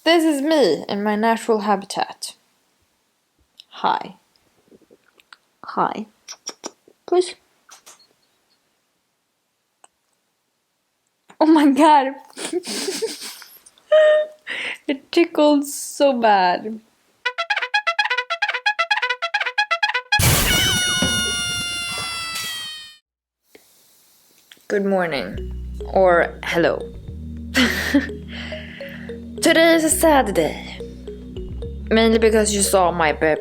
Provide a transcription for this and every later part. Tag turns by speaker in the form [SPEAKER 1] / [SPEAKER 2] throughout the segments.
[SPEAKER 1] This is me in my natural habitat. Hi. Hi. Push. Oh my god. It tickled so bad. Good morning. Or hello. Today is a sad day. Mainly because you saw my Mainly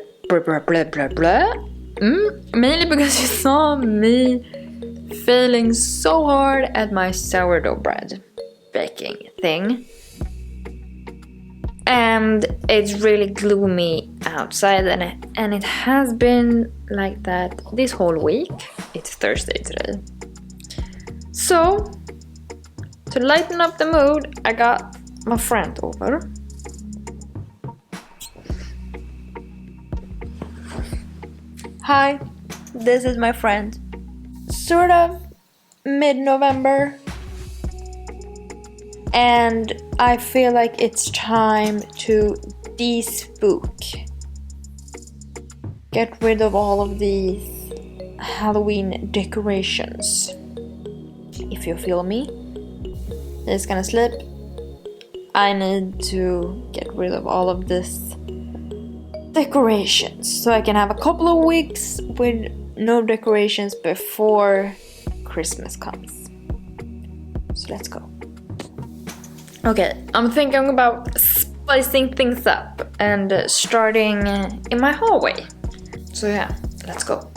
[SPEAKER 1] because you saw me failing so hard at my sourdough bread baking thing. And it's really gloomy outside, and it has been like that this whole week. It's Thursday today. So, to lighten up the mood, I got my friend over. Hi, this is my friend. Sort of mid-November. And I feel like it's time to de-spook. Get rid of all of these Halloween decorations. If you feel me, it's gonna slip. I need to get rid of all of this decorations so I can have a couple of weeks with no decorations before Christmas comes. So let's go. Okay, I'm thinking about spicing things up and starting in my hallway. So yeah, let's go.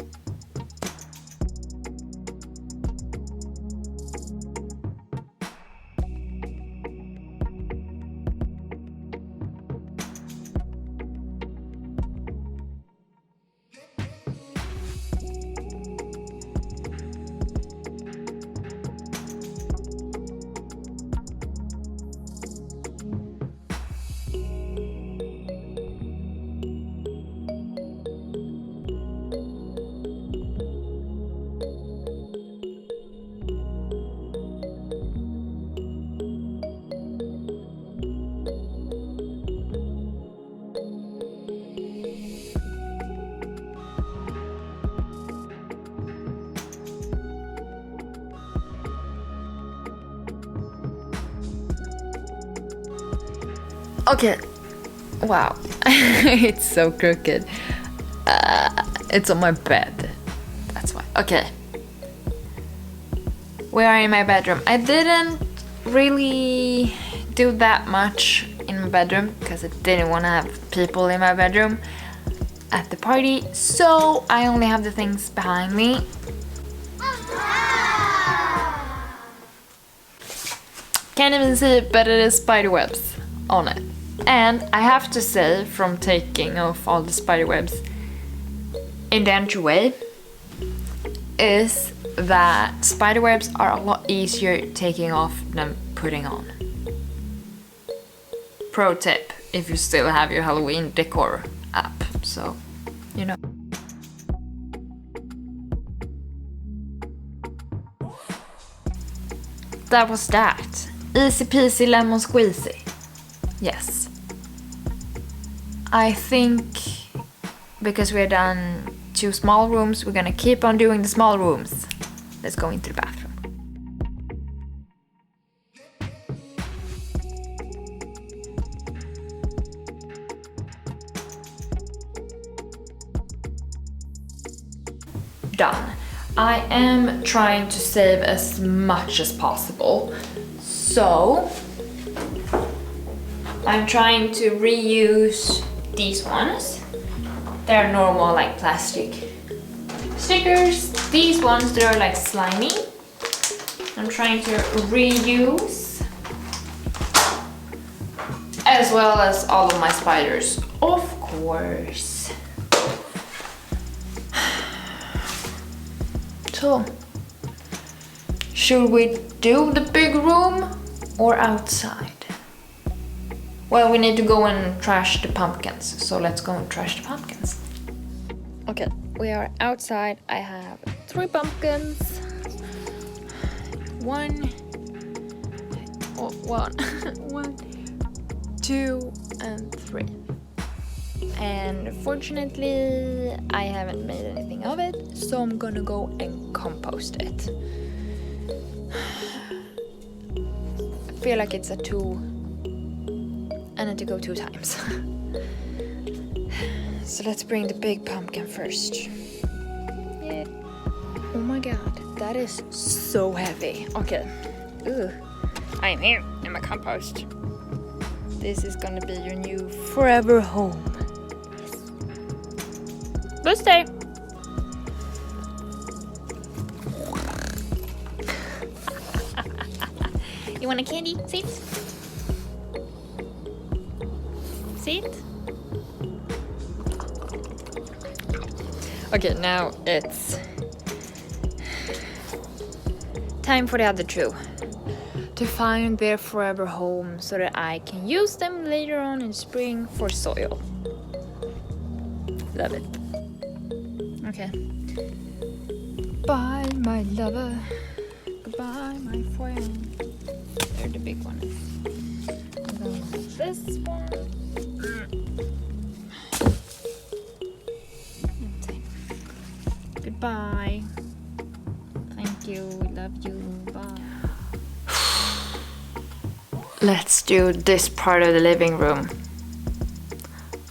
[SPEAKER 1] Okay, wow, it's so crooked. It's on my bed, that's why. Okay, we are in my bedroom. I didn't really do that much in my bedroom because I didn't want to have people in my bedroom at the party, so I only have the things behind me. Can't even see it, but it is spider webs on it. And I have to say, from taking off all the spider webs in the entryway, is that spider webs are a lot easier taking off than putting on. Pro tip, if you still have your Halloween decor app, so you know. That was that. Easy peasy lemon squeezy. Yes. I think because we're done 2 small rooms, we're gonna keep on doing the small rooms. Let's go into the bathroom. Done. I am trying to save as much as possible. So I'm trying to reuse these ones. They're normal like plastic stickers. These ones, they're like slimy. I'm trying to reuse, as well as all of my spiders, of course. So, should we do the big room or outside? Well, we need to go and trash the pumpkins, so let's go and trash the pumpkins. Okay, we are outside. I have 3 pumpkins. One, 2, and 3. And fortunately, I haven't made anything of it, so I'm gonna go and compost it. I feel like it's a 2. I need to go 2 times. So let's bring the big pumpkin first. Yeah. Oh my god, that is so heavy. Okay. Ugh. I am here in my compost. This is gonna be your new forever home. Yes. Good stay. You want a candy? Sit. Sit. Okay, now it's time for the other 2 to find their forever home so that I can use them later on in spring for soil. Love it. Okay. Bye, my lover. Goodbye, my friend. There the big one is. I'm going with this one. Goodbye. Thank you. Love you. Bye. Let's do this part of the living room.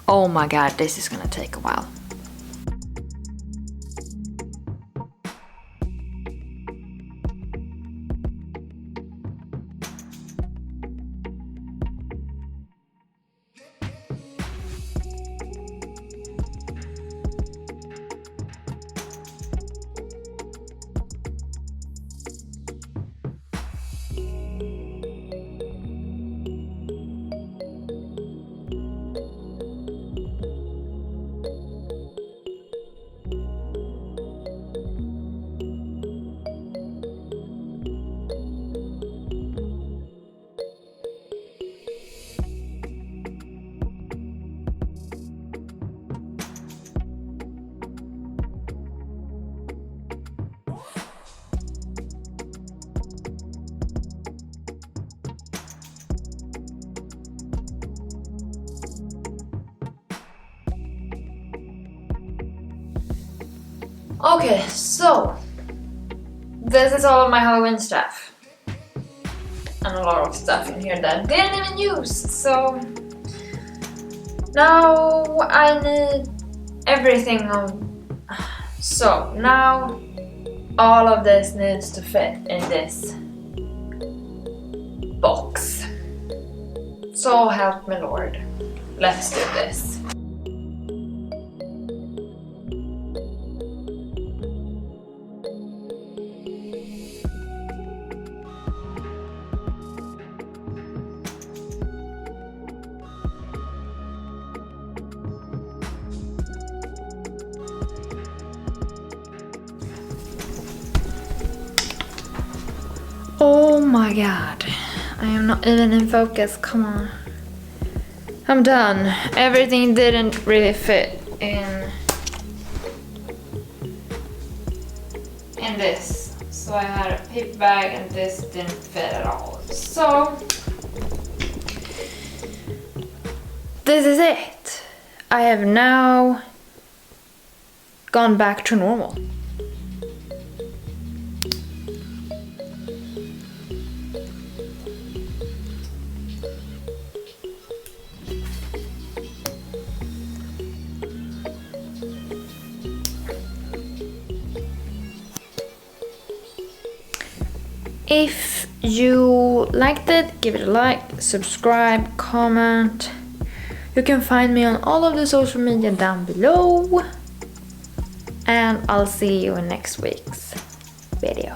[SPEAKER 1] Oh my god, this is gonna take a while. Okay, so this is all of my Halloween stuff. And a lot of stuff in here that I didn't even use. So now I need everything on. So now all of this needs to fit in this box. So help me Lord. Let's do this. Oh my god, I am not even in focus, come on. I'm done. Everything didn't really fit in this. So I had a paper bag and this didn't fit at all. So this is it. I have now gone back to normal. If you liked it, give it a like, subscribe, comment. You can find me on all of the social media down below. And I'll see you in next week's video.